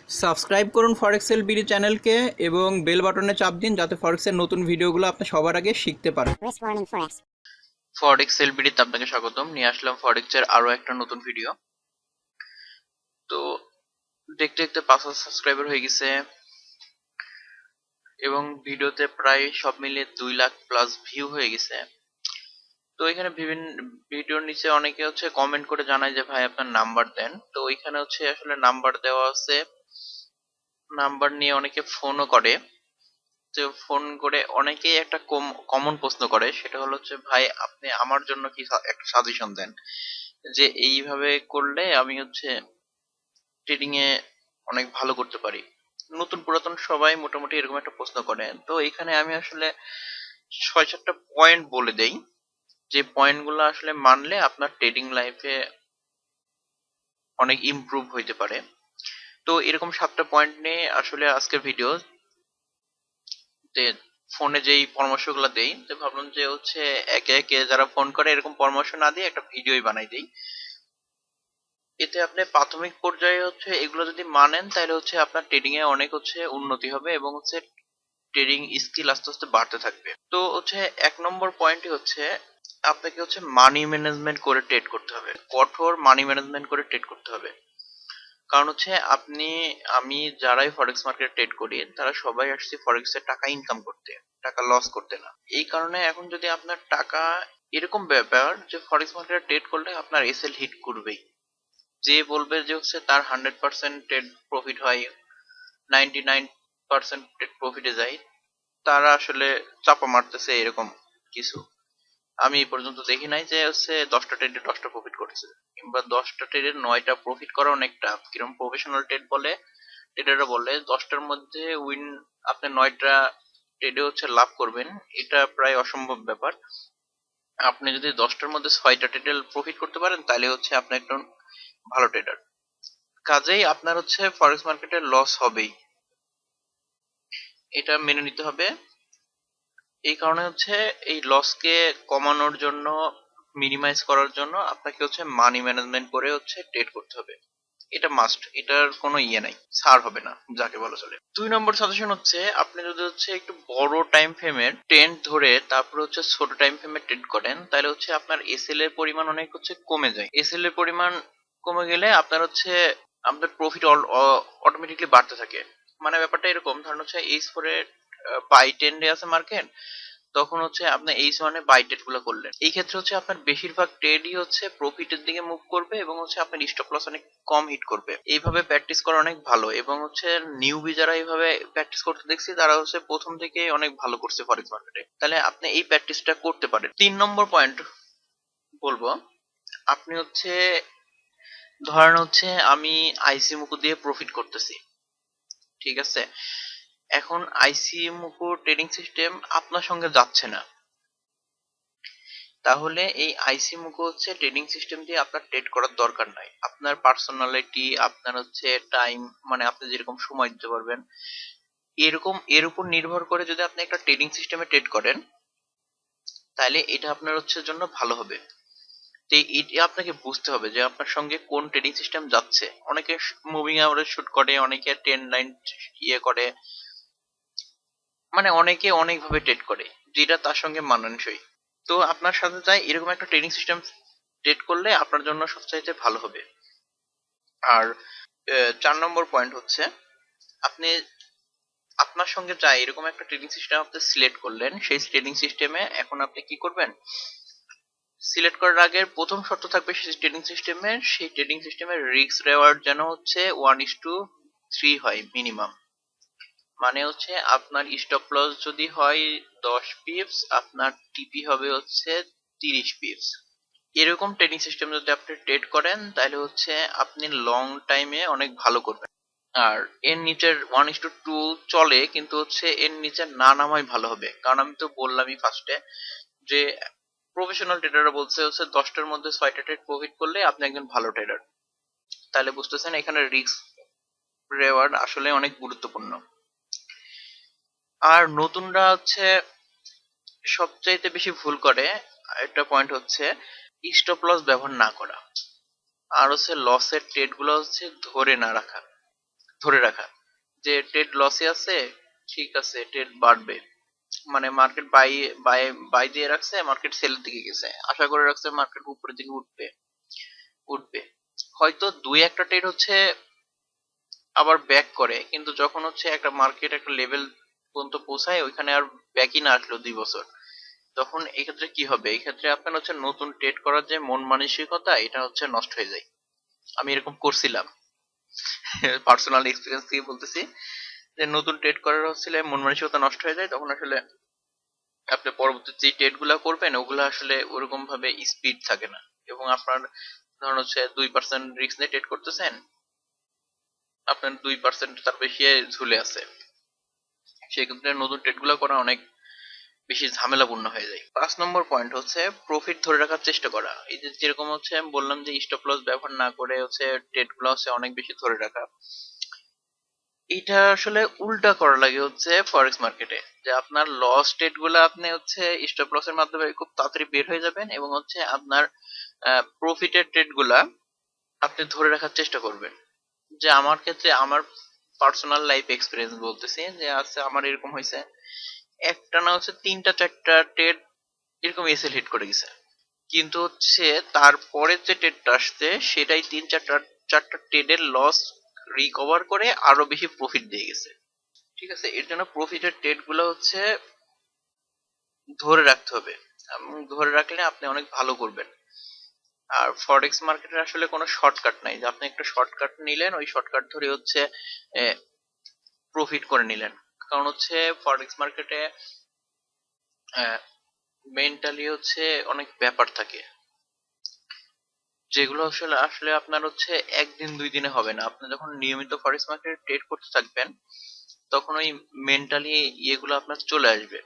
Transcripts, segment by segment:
Subscribe করুন ফরেক্সেল BD চ্যানেলকে এবং বেল বাটনে চাপ দিন যাতে ফরেক্সের নতুন ভিডিওগুলো আপনি সবার আগে শিখতে পারেন। ফরেক্স এলবিডিতে আপনাকে স্বাগতম। নিয়ে আসলাম ফরেক্সের আরো একটা নতুন ভিডিও। তো দেখতে দেখতে 5,000 সাবস্ক্রাইবার হয়ে গেছে এবং ভিডিওতে প্রায় সব মিলিয়ে 2 লাখ প্লাস ভিউ হয়ে গেছে। তো এখানে বিভিন্ন ভিডিওর নিচে অনেকে কমেন্ট করে জানায় যে ভাই আপনার নাম্বার দেন। তো ওইখানে আসলে নাম্বার দেওয়া আছে। নাম্বার নিয়ে অনেকে ফোনও করে। তো ফোন করে অনেকেই একটা কমন প্রশ্ন করে, সেটা হলো ভাই আপনি আমার জন্য কি একটা সাজেশন দেন, যে এইভাবে করলে আমি ট্রেডিং এ অনেক ভালো করতে পারি। নতুন পুরাতন সবাই মোটামুটি এরকম একটা প্রশ্ন করে। তো এখানে আমি আসলে 6-7টা পয়েন্ট বলে দেই, যে পয়েন্ট গুলো আসলে মানলে আপনার ট্রেডিং লাইফে অনেক ইমপ্রুভ হইতে পারে। তো এরকম 7টা পয়েন্ট নিয়ে আসলে আজকের ভিডিও তে ফোনে যেই পরামর্শগুলো দেই, তো ভাবলাম যে একে একে যারা ফোন করে এরকম পরামর্শ না দিয়ে একটা ভিডিওই বানাই দেই। এতে আপনি প্রাথমিক পর্যায়ে এগুলো যদি মানেন তাহলে আপনার ট্রেডিং এ অনেক উন্নতি হবে এবং ট্রেডিং স্কিল আস্তে আস্তে বাড়তে থাকবে। তো 1 নম্বর পয়েন্টই আপনাকে মানি ম্যানেজমেন্ট করে ট্রেড করতে হবে, কঠোর মানি ম্যানেজমেন্ট করে ট্রেড করতে হবে। কারণ আপনি আমি যারাই ফরেক্স মার্কেটে ট্রেড করি তারা সবাই আসছে ফরেক্স এ টাকা ইনকাম করতে, টাকা লস করতে না। এই কারণে এখন যদি আপনার টাকা, এরকম ব্যাপার যে ফরেক্স মার্কেটে ট্রেড করলে আপনার এসএল হিট করবেই। যে বলবে যে তার 100% ট্রেড প্রফিট হয়, 99% ট্রেড প্রফিটে যায়, তারা আসলে চাপা মারতেছে এরকম কিছু আমি এই পর্যন্ত দেখি নাই যে 10টা ট্রেডে 10টা প্রফিট করছে, কিংবা 10টা ট্রেডে 9টা প্রফিট করা অনেক টাফ। কিরকম প্রফেশনাল ট্রেড বলে, ট্রেডাররা বলে 10টার মধ্যে উইন, আপনি 9টা ট্রেডে লাভ করবেন, এটা প্রায় অসম্ভব ব্যাপার। আপনি যদি 10টার মধ্যে 6টা ট্রেডে প্রফিট করতে পারেন তাহলে আপনি একজন ভালো ট্রেডার। কাজেই আপনার ফরেক্স মার্কেটে লস হবেই, এটা মেনে নিতে হবে। এই কারণে এই লসকে কমানোর জন্য, মিনিমাইজ করার জন্য আপনাকে মানি ম্যানেজমেন্ট করে ট্রেড করতে হবে। এটা মাস্ট, এটার কোনো ইয়ে নাই, ছাড় হবে না যাকে বলা চলে। 2 নম্বর সাজেশন আপনি যদি একটু বড় টাইম ফ্রেমের ট্রেন্ড ধরে তারপর ছোট টাইম ফ্রেমে ট্রেড করেন তাহলে আপনার এসএল এর পরিমাণ অনেক কমে যায়। এসএল এর পরিমাণ কমে গেলে আপনার আপনার প্রফিট অটোমেটিকলি বাড়তে থাকে। মানে ব্যাপারটা এরকম, ধরেন H4 এর বাই ট্রেন্ডে আছে মার্কেট, তখন আপনি H1 এ বাই ট্রেড গুলো করলেন, এই ক্ষেত্রে আপনার বেশিরভাগ ট্রেডই প্রফিটের দিকে মুভ করবে এবং আপনার স্টপ লস অনেক কম হিট করবে। এইভাবে প্র্যাকটিস করা অনেক ভালো এবং নিউবি যারা এইভাবে প্র্যাকটিস করতে দেখছি তারা প্রথম থেকে অনেক ভালো করছে ফরেক্স মার্কেটে। তাহলে আপনি এই প্র্যাকটিসটা করতে পারেন। 3 নম্বর পয়েন্ট বলবো, আপনি ধরেন আমি আইসি মুকু দিয়ে প্রফিট করতেছি, ঠিক আছে। এখন আইসি মুকু ট্রেডিং সিস্টেম আপনার সঙ্গে যাচ্ছে না, তাহলে এই আইসি মুকু ট্রেডিং সিস্টেম দিয়ে আপনার ট্রেড করার দরকার নাই। আপনার পার্সোনালিটি, আপনার টাইম, মানে আপনি যেরকম সময় দিতে পারবেন, এরকম এর উপর নির্ভর করে যদি আপনি একটা ট্রেডিং সিস্টেমে ট্রেড করেন তাহলে এটা আপনার জন্য ভালো হবে। তো এটা আপনাকে বুঝতে হবে যে আপনার সঙ্গে কোন ট্রেডিং সিস্টেম যাচ্ছে। অনেকে মুভিং অ্যাভারেজ শুট করে, অনেকে ট্রেন্ড লাইন ইয়ে করে, মানে অনেকে অনেক ভাবে ট্রেড করে যেটা তার সঙ্গে মানানসই। তো আপনার সাথে চাই এরকম একটা ট্রেডিং সিস্টেম ট্রেড করলে আপনার জন্য সবচাইতে ভালো হবে। আর 4 নম্বর পয়েন্ট আপনি আপনার সঙ্গে চাই এরকম একটা ট্রেডিং সিস্টেম আপনি সিলেক্ট করলেন, সেই ট্রেডিং সিস্টেমে এখন আপনি কি করবেন, সিলেক্ট করার আগে প্রথম শর্ত থাকবে সেই ট্রেডিং সিস্টেমের রিস্ক রেওয়ার্ড যেন 1:3 হয় মিনিমাম। মানে আপনার স্টপ লস যদি হয় 10 পিপস, আপনার টিপি হবে 30 পিপস। এরকম ট্রেডিং সিস্টেম যদি আপনি ট্রেড করেন তাহলে আপনি লং টাইমে অনেক ভালো করবেন। আর এর নিচের 1:2 চলে, কিন্তু এর নিচে না নামাই ভালো হবে। কারণ আমি তো বললামই ফার্স্টে যে প্রফেশনাল ট্রেডাররা বলছে 10টার মধ্যে 6টা ট্রেড প্রফিট করলে আপনি একজন ভালো ট্রেডার। তাহলে বুঝতেছেন এখানে রিস্ক রেওয়ার্ড আসলে অনেক গুরুত্বপূর্ণ। আর নতুনরা সবচাইতে বেশি ভুল করে একটা পয়েন্ট স্টপ লস ব্যবহার না করা, আর লসের ট্রেড গুলো ধরে না রাখা। ধরে রাখা, যে ট্রেড লসে আছে, ঠিক আছে ট্রেড বাড়বে, মানে মার্কেট বাই বাই বাই দিয়ে রাখছে, মার্কেট সেলের দিকে গেছে, আশা করে রাখছে মার্কেট উপরের দিকে উঠবে উঠবে হয়তো দুই একটা ট্রেড হচ্ছে আবার ব্যাক করে, কিন্তু যখন হচ্ছে একটা মার্কেট একটা লেভেল পর্যন্ত পৌঁছায় ওইখানে আর ব্যাকই না আসলো 2 বছর, তখন এই ক্ষেত্রে কি হবে, এই ক্ষেত্রে আপনার হচ্ছে নতুন ট্রেড করার যে মন মানসিকতা এটা হচ্ছে নষ্ট হয়ে যায়। আমি এরকম করছিলাম, পার্সোনাল এক্সপিরিয়েন্স থেকে বলতেছি, যে নতুন ট্রেড করার হচ্ছিল মন মানসিকতা নষ্ট হয়ে যায়, তখন আসলে আপনি পরবর্তী যে ট্রেড গুলা করবেন ওগুলা আসলে ওরকম ভাবে স্পিড থাকে না, এবং আপনার ধরুন হচ্ছে 2% রিস্ক নিয়ে ট্রেড করতেছেন, আপনার 2% তার বেশি ঝুলে আছে, সেক্ষেত্রে নতুন ট্রেড গুলা করা অনেক বেশি ঝামেলাপূর্ণ হয়ে যায়। 5 নম্বর পয়েন্ট হচ্ছে প্রফিট ধরে রাখার চেষ্টা করা। এই যে যেরকম হচ্ছে আমি বললাম যে স্টপ লস ব্যবহার না করে হচ্ছে ট্রেড গুলো হচ্ছে অনেক বেশি ধরে রাখা, এটা আসলে উল্টা করা লাগে হচ্ছে ফরেক্স মার্কেটে, যে আপনার লস ট্রেড গুলো আপনি হচ্ছে স্টপ লস এর মাধ্যমে খুব তাড়াতাড়ি বের হয়ে যাবেন, এবং হচ্ছে আপনার প্রফিটের ট্রেড গুলা আপনি ধরে রাখার চেষ্টা করবেন। যে আমার ক্ষেত্রে আমার পার্সোনাল লাইফ এক্সপিরিয়েন্স বলতেছি, যে আছে আমার এরকম হয়েছে, একটা না হচ্ছে 3টা 4টা ট্রেড এরকম এসএল হিট করে গেছে, কিন্তু হচ্ছে তারপরে যে ট্রেডটা আসছে সেটাই 3 4টা ট্রেডের লস রিকভার করে আরো বেশি প্রফিট দিয়ে গেছে। ঠিক আছে, এর জন্য প্রফিটের ট্রেড গুলো হচ্ছে ধরে রাখতে হবে, এবং ধরে রাখলে আপনি অনেক ভালো করবেন। আর ফরেক্স মার্কেটের আসলে কোনো শর্টকাট নাই, যে আপনি একটা শর্টকাট নিলেন, ওই শর্টকাট ধরে হচ্ছে প্রফিট করে নিলেন। কারণ হচ্ছে ফরেক্স মার্কেটে মেন্টালি হচ্ছে অনেক ব্যাপার থাকে, যেগুলো আসলে আসলে আপনার হচ্ছে একদিন 2 দিনে হবে না। আপনি যখন নিয়মিত ফরেক্স মার্কেটে ট্রেড করতে থাকবেন তখন ওই মেন্টালি ইয়েগুলো আপনার চলে আসবে।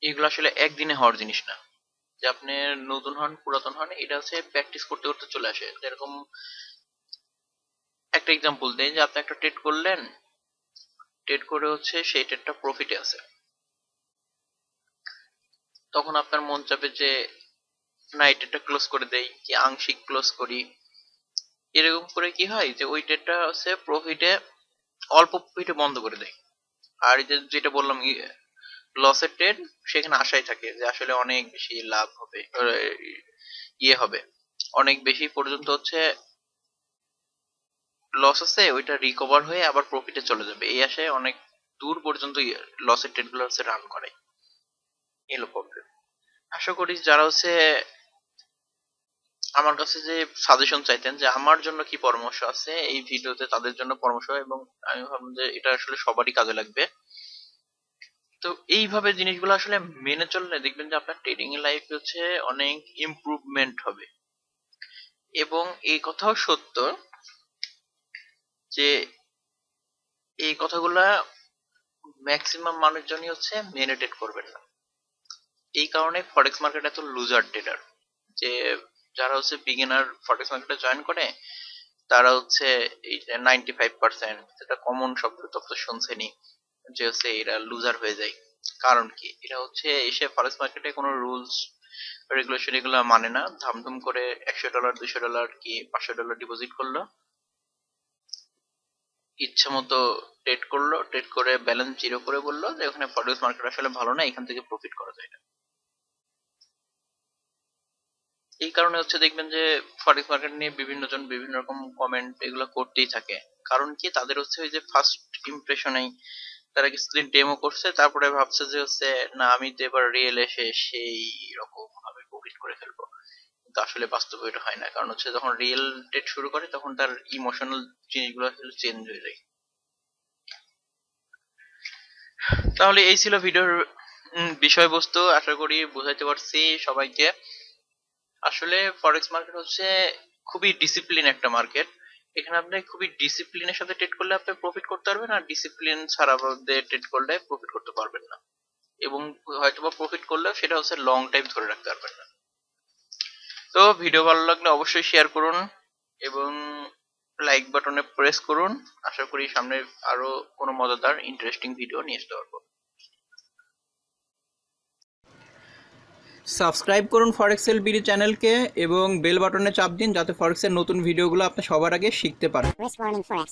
এগুলো আসলে একদিনে হওয়ার জিনিস না, যে আপনি নতুন হন পুরাতন হন এটা হচ্ছে প্র্যাকটিস করতে করতে চলে আসে। যেরকম একটা এক্সাম্পল দেই, যে আপনি একটা ট্রেড করলেন, ট্রেড করে হচ্ছে সেই ট্রেডটা প্রফিটে আছে, তখন আপনার মন চাবে যে না এই ট্রেডটা ক্লোজ করে দেই, কি আংশিক ক্লোজ করি। এরকম করে কি হয় যে ওই ট্রেডটা হচ্ছে প্রফিটে অল্প প্রফিটে বন্ধ করে দেয়। আর এই যে যেটা বললাম লসের ট্রেড, সেখানে আশাই থাকে যে আসলে অনেক বেশি লাভ হবে, ইয়ে হবে, অনেক বেশি পর্যন্ত হচ্ছে লস আছে ওইটা রিকভার হয়ে আবার প্রফিটে চলে যাবে, এই আশায় অনেক দূর পর্যন্ত লসের ট্রেড গুলো হচ্ছে রান করে। এলো প্রবলেম। আশা করি যারা হচ্ছে আমার কাছে যে সাজেশন চাইতেন যে আমার জন্য কি পরামর্শ আছে এই ভিডিওতে, তাদের জন্য পরামর্শ, এবং আমি ভাবলাম যে এটা আসলে সবারই কাজে লাগবে। তো এইভাবে জিনিসগুলো আসলে মেনে চললে দেখবেন যে আপনার ট্রেডিং এর লাইফে হচ্ছে অনেক ইমপ্রুভমেন্ট হবে। এবং এই কথাও সত্য যে এই কথাগুলা ম্যাক্সিমাম মানুষজনই হচ্ছে মেনে ট্রেড করবেন না। এই কারণে ফরেক্স মার্কেট এত লুজার ট্রেডার, যে যারা হচ্ছে বিগিনার ফরেক্স মার্কেটে জয়েন করে তারা হচ্ছে এই 95%, যেটা কমন শব্দ তো শুনছেনি, যে হচ্ছে এরা লুজার হয়ে যায়। কারণ কি, এরা হচ্ছে এসে ফরেক্স মার্কেটে কোনো রুলস রেগুলেশন এগুলো মানে না, ধামধুম করে $100 $200 কি $500 ডিপোজিট করলো, ইচ্ছা মতো ট্রেড করলো, ট্রেড করে ব্যালেন্স জিরো করে বললো যে ওখানে ফরেক্স মার্কেট আসলে ভালো না, এখান থেকে প্রফিট করা যায় না। এই কারণে হচ্ছে দেখবেন যে ফরেক্স মার্কেট নিয়ে বিভিন্ন জন বিভিন্ন রকম কমেন্ট এগুলো করতেই থাকে। কারণ কি, তাদের হচ্ছে ওই যে ফার্স্ট ইমপ্রেশনেই তারা কিছুদিন ডেমো করছে, তারপরে ভাবছে যে হচ্ছে না আমি তো এবার রিয়েল এসে সেই রকম ভাবে প্রফিট করে ফেলবো, কিন্তু আসলে বাস্তবে এটা হয় না। কারণ হচ্ছে যখন রিয়েল ট্রেড শুরু করে তখন তার ইমোশনাল জিনিসগুলো আসলে চেঞ্জ হয়ে যায়। তাহলে এই ছিল ভিডিওর বিষয়বস্তু, আশা করি বুঝাইতে পারছি সবাইকে। আসলে ফরেক্স মার্কেট হচ্ছে খুবই ডিসিপ্লিন একটা মার্কেট। এখানে আপনি খুবই ডিসিপ্লিনের সাথে ট্রেড করলে আপনি প্রফিট করতে পারবেন, আর ডিসিপ্লিন ছাড়া ট্রেড করলে প্রফিট করতে পারবেন না, এবং হয়তোবা প্রফিট করলেও সেটা হচ্ছে লং টাইম ধরে রাখতে পারবেন না। তো ভিডিও ভালো লাগলে অবশ্যই শেয়ার করুন এবং লাইক বাটনে প্রেস করুন। আশা করি সামনে আরো কোনো মজাদার ইন্টারেস্টিং ভিডিও নিয়ে আসতে পারবো। সাবস্ক্রাইব করুন ফরেক্সেল বিডি চ্যানেলকে এবং বেল বাটনে চাপ দিন যাতে ফরেক্সের নতুন ভিডিওগুলো আপনি সবার আগে শিখতে পারেন। Risk Warning Forex.